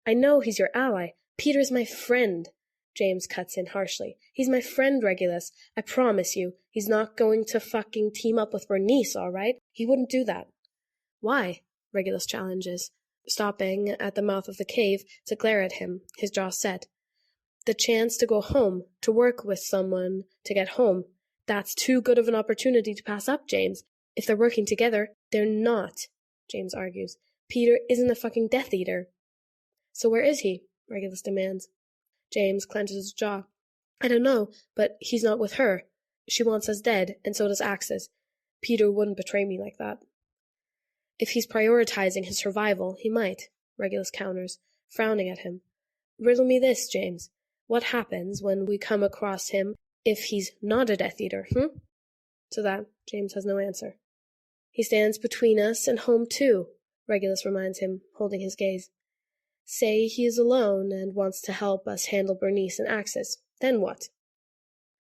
"I know he's your ally. Peter's my friend." James cuts in harshly. "He's my friend, Regulus. I promise you, he's not going to fucking team up with Bernice, all right? He wouldn't do that." "Why?" Regulus challenges, stopping at the mouth of the cave to glare at him, his jaw set. "The chance to go home, to work with someone, to get home. That's too good of an opportunity to pass up, James. If they're working together, they're not," James argues. "Peter isn't a fucking Death Eater." "So where is he?" Regulus demands. James clenches his jaw. "I don't know, but he's not with her. She wants us dead, and so does Axis. Peter wouldn't betray me like that." "If he's prioritizing his survival, he might," Regulus counters, frowning at him. "Riddle me this, James. What happens when we come across him if he's not a Death Eater, To that, James has no answer. "He stands between us and home too," Regulus reminds him, holding his gaze. "Say he is alone and wants to help us handle Bernice and Axis. Then what?"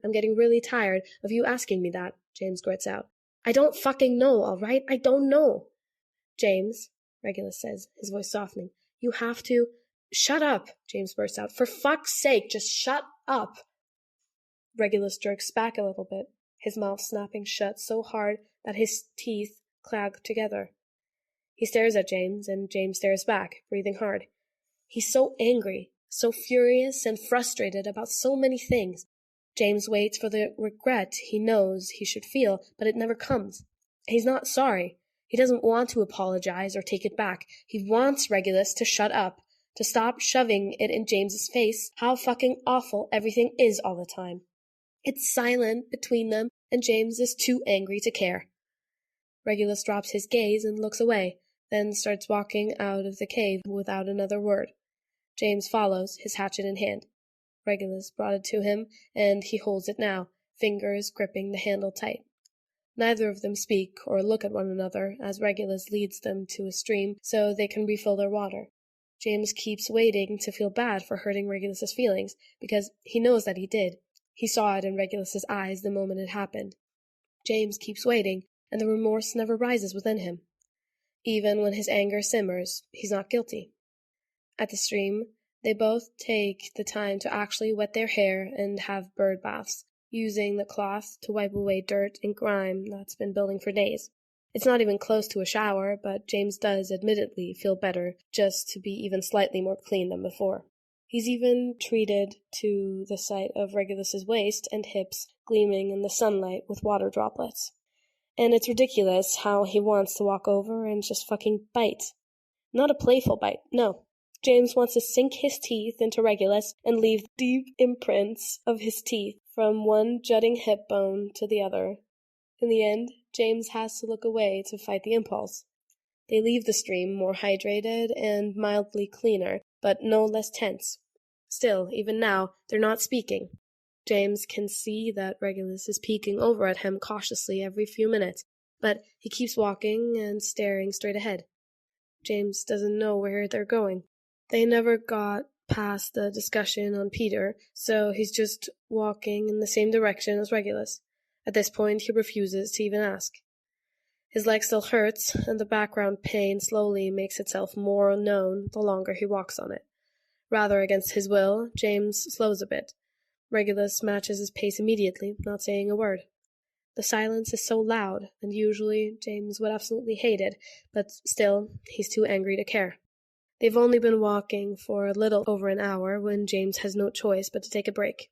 "I'm getting really tired of you asking me that," James grits out. "I don't fucking know, all right? I don't know." "James," Regulus says, his voice softening, "you have to—" "Shut up," James bursts out. "For fuck's sake, just shut up." Regulus jerks back a little bit, his mouth snapping shut so hard that his teeth clag together. He stares at James, and James stares back, breathing hard. He's so angry, so furious and frustrated about so many things. James waits for the regret he knows he should feel, but it never comes. He's not sorry. He doesn't want to apologize or take it back. He wants Regulus to shut up, to stop shoving it in James's face how fucking awful everything is all the time. It's silent between them, and James is too angry to care. Regulus drops his gaze and looks away, then starts walking out of the cave without another word. James follows, his hatchet in hand. Regulus brought it to him, and he holds it now, fingers gripping the handle tight. Neither of them speak or look at one another as Regulus leads them to a stream so they can refill their water. James keeps waiting to feel bad for hurting Regulus's feelings, because he knows that he did. He saw it in Regulus's eyes the moment it happened. James keeps waiting, and the remorse never rises within him. Even when his anger simmers, he's not guilty. At the stream, they both take the time to actually wet their hair and have bird baths, using the cloth to wipe away dirt and grime that's been building for days. It's not even close to a shower, but James does admittedly feel better just to be even slightly more clean than before. He's even treated to the sight of Regulus's waist and hips gleaming in the sunlight with water droplets. And it's ridiculous how he wants to walk over and just fucking bite. Not a playful bite, no. James wants to sink his teeth into Regulus and leave deep imprints of his teeth from one jutting hip bone to the other. In the end, James has to look away to fight the impulse. They leave the stream more hydrated and mildly cleaner, but no less tense. Still, even now, they're not speaking. James can see that Regulus is peeking over at him cautiously every few minutes, but he keeps walking and staring straight ahead. James doesn't know where they're going. They never got past the discussion on Peter, so he's just walking in the same direction as Regulus. At this point, he refuses to even ask. His leg still hurts, and the background pain slowly makes itself more known the longer he walks on it. Rather against his will, James slows a bit. Regulus matches his pace immediately, not saying a word. The silence is so loud, and usually James would absolutely hate it, but still, he's too angry to care. They've only been walking for a little over an hour when James has no choice but to take a break.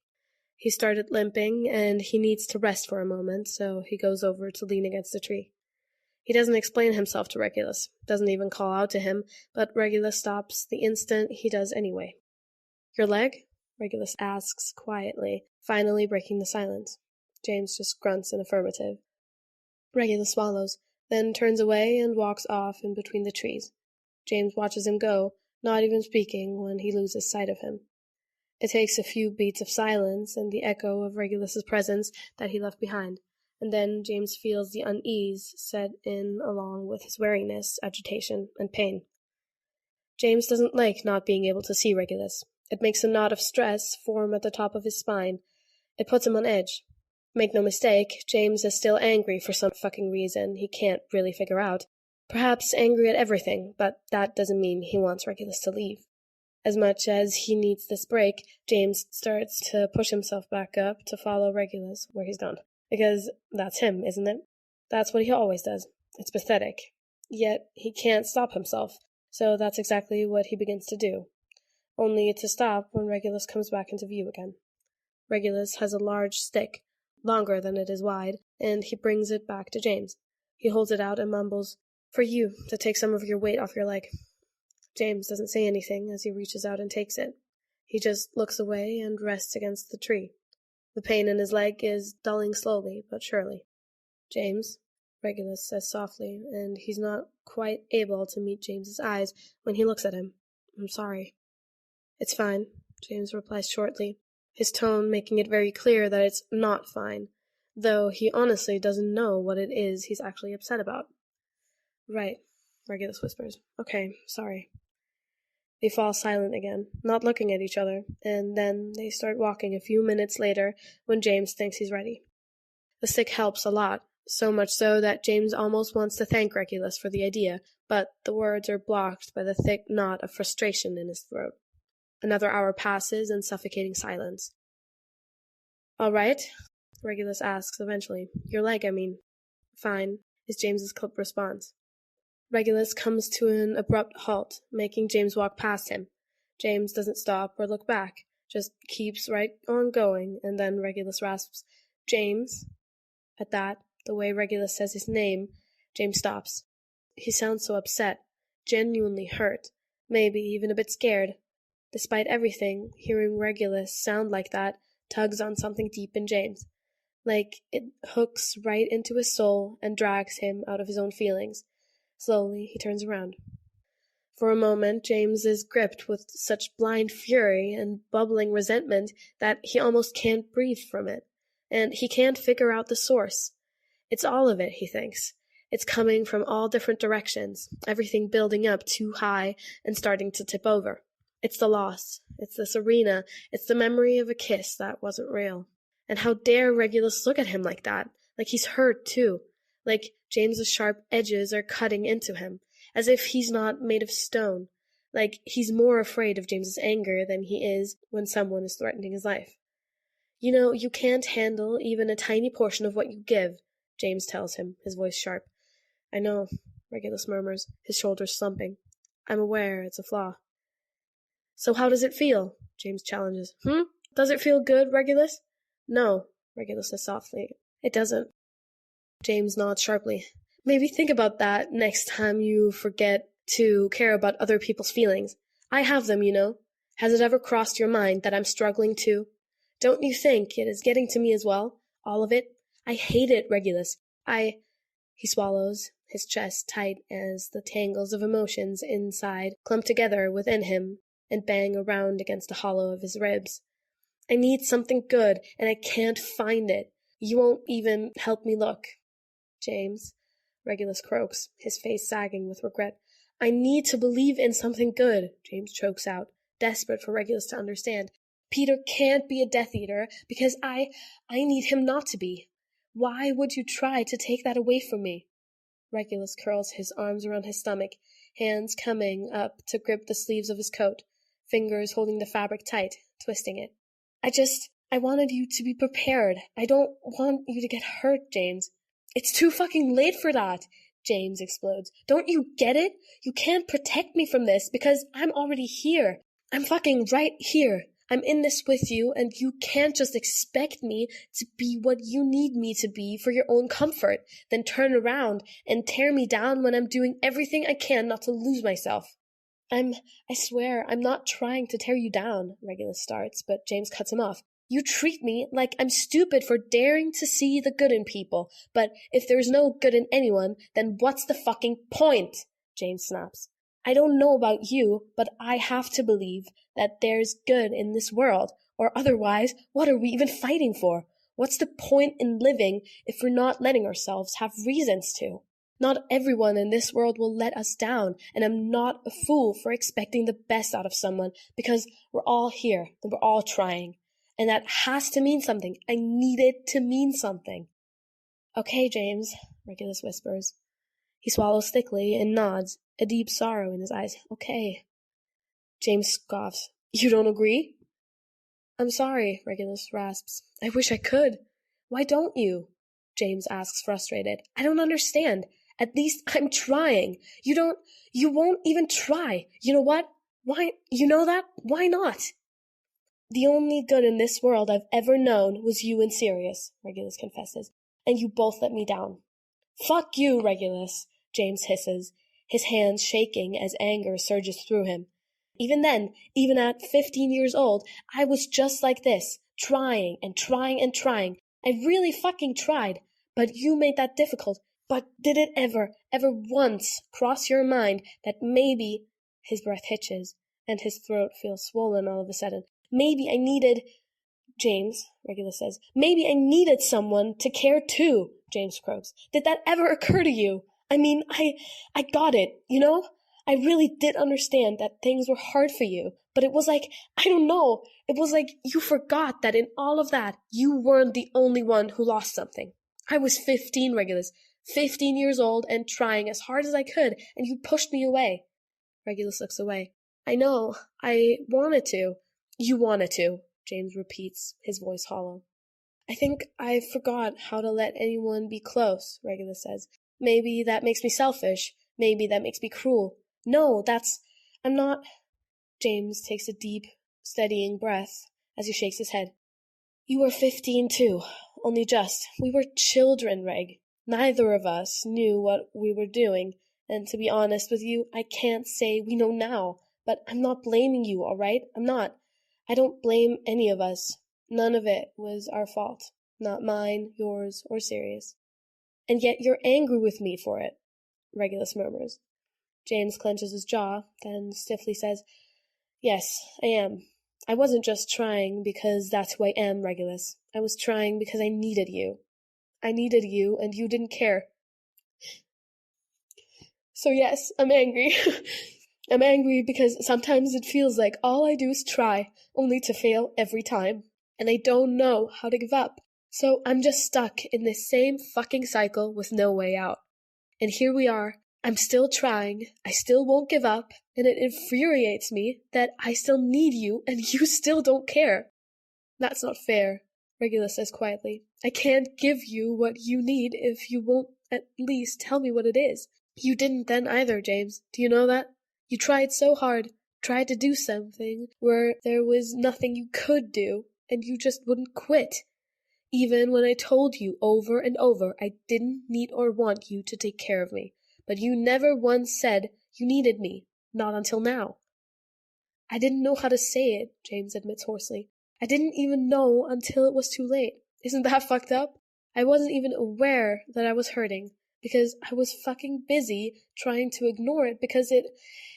He started limping, and he needs to rest for a moment, so he goes over to lean against a tree. He doesn't explain himself to Regulus, doesn't even call out to him, but Regulus stops the instant he does anyway. "Your leg?" Regulus asks quietly, finally breaking the silence. James just grunts in affirmative. Regulus swallows, then turns away and walks off in between the trees. James watches him go, not even speaking when he loses sight of him. It takes a few beats of silence and the echo of Regulus's presence that he left behind, and then James feels the unease set in along with his weariness, agitation, and pain. James doesn't like not being able to see Regulus. It makes a knot of stress form at the top of his spine. It puts him on edge. Make no mistake, James is still angry for some fucking reason he can't really figure out. Perhaps angry at everything, but that doesn't mean he wants Regulus to leave. As much as he needs this break, James starts to push himself back up to follow Regulus where he's gone. Because that's him, isn't it? That's what he always does. It's pathetic. Yet he can't stop himself, so that's exactly what he begins to do. Only to stop when Regulus comes back into view again. Regulus has a large stick, longer than it is wide, and he brings it back to James. He holds it out and mumbles, "For you, to take some of your weight off your leg." James doesn't say anything as he reaches out and takes it. He just looks away and rests against the tree. The pain in his leg is dulling slowly but surely. "James," Regulus says softly, and he's not quite able to meet James's eyes when he looks at him. "I'm sorry." "It's fine," James replies shortly, his tone making it very clear that it's not fine, though he honestly doesn't know what it is he's actually upset about. "Right," Regulus whispers. "Okay, sorry." They fall silent again, not looking at each other, and then they start walking a few minutes later when James thinks he's ready. The stick helps a lot, so much so that James almost wants to thank Regulus for the idea, but the words are blocked by the thick knot of frustration in his throat. Another hour passes in suffocating silence. "All right?" Regulus asks eventually. "Your leg, I mean." "Fine," is James's clipped response. Regulus comes to an abrupt halt, making James walk past him. James doesn't stop or look back, just keeps right on going, and then Regulus rasps, "James." At that, the way Regulus says his name, James stops. He sounds so upset, genuinely hurt, maybe even a bit scared. Despite everything, hearing Regulus sound like that tugs on something deep in James, like it hooks right into his soul and drags him out of his own feelings. Slowly, he turns around. For a moment, James is gripped with such blind fury and bubbling resentment that he almost can't breathe from it, and he can't figure out the source. It's all of it, he thinks. It's coming from all different directions, everything building up too high and starting to tip over. It's the loss, it's this arena, it's the memory of a kiss that wasn't real. And how dare Regulus look at him like that, like he's hurt too, like James's sharp edges are cutting into him, as if he's not made of stone, like he's more afraid of James's anger than he is when someone is threatening his life. "You know, you can't handle even a tiny portion of what you give," James tells him, his voice sharp. I know, Regulus murmurs, his shoulders slumping. I'm aware it's a flaw. So how does it feel? James challenges. Does it feel good, Regulus? No, Regulus says softly. It doesn't. James nods sharply. Maybe think about that next time you forget to care about other people's feelings. I have them, you know. Has it ever crossed your mind that I'm struggling too? Don't you think it is getting to me as well? All of it? I hate it, Regulus. He swallows, his chest tight as the tangles of emotions inside clump together within him and bang around against the hollow of his ribs. I need something good, and I can't find it. You won't even help me look. James, Regulus croaks, his face sagging with regret. I need to believe in something good, James chokes out, desperate for Regulus to understand. Peter can't be a Death Eater because I need him not to be. Why would you try to take that away from me? Regulus curls his arms around his stomach, hands coming up to grip the sleeves of his coat, fingers holding the fabric tight, twisting it. I wanted you to be prepared. I don't want you to get hurt, James. It's too fucking late for that, James explodes. Don't you get it? You can't protect me from this because I'm already here. I'm fucking right here. I'm in this with you, and you can't just expect me to be what you need me to be for your own comfort, then turn around and tear me down when I'm doing everything I can not to lose myself. I swear, I'm not trying to tear you down, Regulus starts, but James cuts him off. You treat me like I'm stupid for daring to see the good in people, but if there's no good in anyone, then what's the fucking point? James snaps. I don't know about you, but I have to believe that there's good in this world, or otherwise, what are we even fighting for? What's the point in living if we're not letting ourselves have reasons to? Not everyone in this world will let us down, and I'm not a fool for expecting the best out of someone, because we're all here, and we're all trying. And that has to mean something. I need it to mean something. Okay, James, Regulus whispers. He swallows thickly and nods, a deep sorrow in his eyes. Okay. James scoffs. You don't agree? I'm sorry, Regulus rasps. I wish I could. Why don't you? James asks, frustrated. I don't understand. At least I'm trying. You won't even try. You know what? Why, you know that? Why not? The only good in this world I've ever known was you and Sirius, Regulus confesses, and you both let me down. Fuck you, Regulus, James hisses, his hands shaking as anger surges through him. Even then, even at 15 years old, I was just like this, trying and trying and trying. I really fucking tried, but you made that difficult. But did it ever once cross your mind that maybe, his breath hitches, and his throat feels swollen all of a sudden, maybe I needed, James, Regulus says, maybe I needed someone to care too, James croaks. Did that ever occur to you? I mean, I got it, you know? I really did understand that things were hard for you, but it was like, I don't know, it was like you forgot that in all of that, you weren't the only one who lost something. I was 15, Regulus, 15 years old and trying as hard as I could, and you pushed me away. Regulus looks away. I know, I wanted to. You wanted to, James repeats, his voice hollow. I think I forgot how to let anyone be close, Regulus says. Maybe that makes me selfish. Maybe that makes me cruel. No, I'm not. James takes a deep, steadying breath as he shakes his head. You were 15 too, only just. We were children, Reg. Neither of us knew what we were doing, and to be honest with you, I can't say we know now, but I'm not blaming you, all right? I'm not. I don't blame any of us. None of it was our fault. Not mine, yours, or Sirius. And yet you're angry with me for it, Regulus murmurs. James clenches his jaw, then stiffly says, Yes, I am. I wasn't just trying because that's who I am, Regulus. I was trying because I needed you. I needed you, and you didn't care. So yes, I'm angry. I'm angry because sometimes it feels like all I do is try, only to fail every time. And I don't know how to give up. So I'm just stuck in this same fucking cycle with no way out. And here we are. I'm still trying. I still won't give up. And it infuriates me that I still need you and you still don't care. That's not fair, Regulus says quietly. I can't give you what you need if you won't At least tell me what it is. You didn't then either, James. Do you know that? You tried so hard, tried to do something where there was nothing you could do, and you just wouldn't quit. Even when I told you over and over I didn't need or want you to take care of me. But you never once said you needed me. Not until now. I didn't know how to say it, James admits hoarsely. I didn't even know until it was too late. Isn't that fucked up? I wasn't even aware that I was hurting, because I was fucking busy trying to ignore it, because it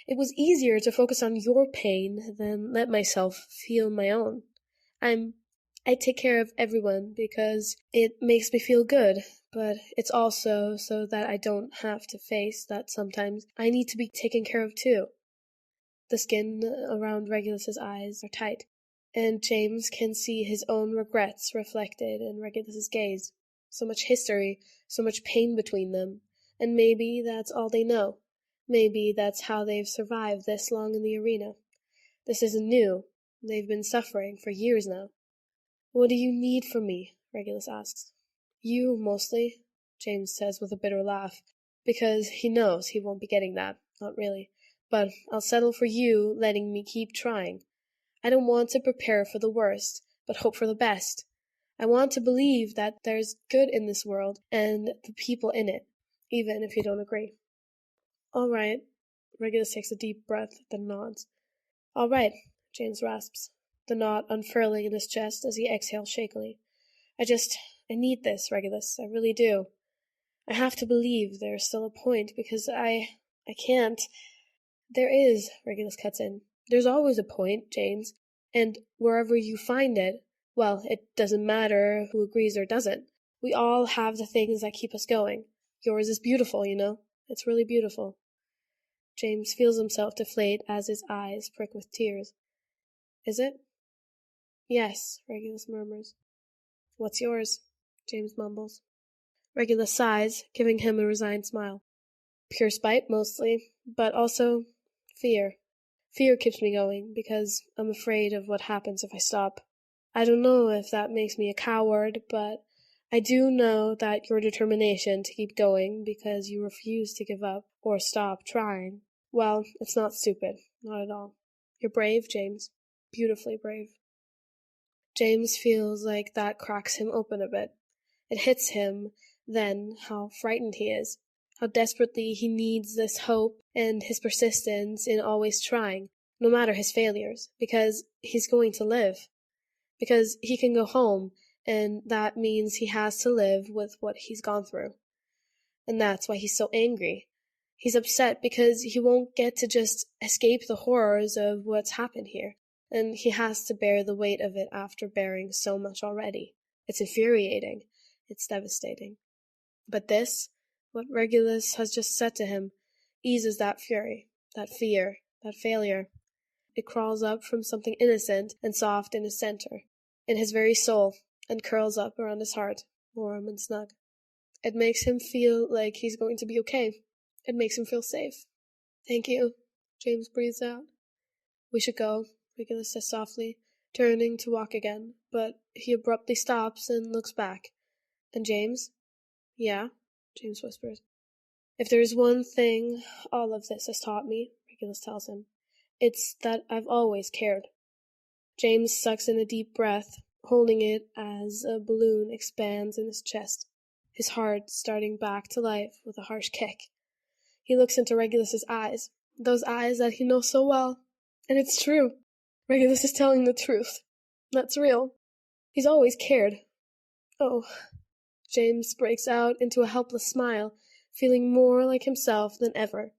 was easier to focus on your pain than let myself feel my own. I take care of everyone because it makes me feel good, but it's also so that I don't have to face that sometimes I need to be taken care of too. The skin around Regulus's eyes are tight, and James can see his own regrets reflected in Regulus's gaze. So much history, so much pain between them, and maybe that's all they know. Maybe that's how they've survived this long in the arena. This isn't new. They've been suffering for years now. What do you need from me? Regulus asks. You, mostly, James says with a bitter laugh, because he knows he won't be getting that, not really. But I'll settle for you letting me keep trying. I don't want to prepare for the worst, but hope for the best. I want to believe that there's good in this world and the people in it, even if you don't agree. All right. Regulus takes a deep breath, then nods. All right, James rasps, the knot unfurling in his chest as he exhales shakily. I need this, Regulus. I really do. I have to believe there's still a point, because I can't. There is, Regulus cuts in. There's always a point, James, and wherever you find it, well, it doesn't matter who agrees or doesn't. We all have the things that keep us going. Yours is beautiful, you know? It's really beautiful. James feels himself deflate as his eyes prick with tears. Is it? Yes, Regulus murmurs. What's yours? James mumbles. Regulus sighs, giving him a resigned smile. Pure spite, mostly, but also fear. Fear keeps me going, because I'm afraid of what happens if I stop. I don't know if that makes me a coward, but I do know that your determination to keep going because you refuse to give up or stop trying, well, it's not stupid, not at all. You're brave, James. Beautifully brave. James feels like that cracks him open a bit. It hits him then how frightened he is, how desperately he needs this hope and his persistence in always trying, no matter his failures, because he's going to live. Because he can go home, and that means he has to live with what he's gone through. And that's why he's so angry. He's upset because he won't get to just escape the horrors of what's happened here, and he has to bear the weight of it after bearing so much already. It's infuriating. It's devastating. But this, what Regulus has just said to him, eases that fury, that fear, that failure. It crawls up from something innocent and soft in his center, in his very soul, and curls up around his heart, warm and snug. It makes him feel like he's going to be okay. It makes him feel safe. Thank you, James breathes out. We should go, Regulus says softly, turning to walk again, but he abruptly stops and looks back. And James? Yeah, James whispers. If there's one thing all of this has taught me, Regulus tells him, it's that I've always cared. James sucks in a deep breath, holding it as a balloon expands in his chest, his heart starting back to life with a harsh kick. He looks into Regulus's eyes, those eyes that he knows so well. And it's true. Regulus is telling the truth. That's real. He's always cared. Oh. James breaks out into a helpless smile, feeling more like himself than ever,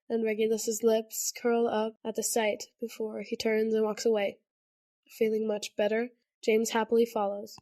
and Regulus's lips curl up at the sight before he turns and walks away. Feeling much better, James happily follows.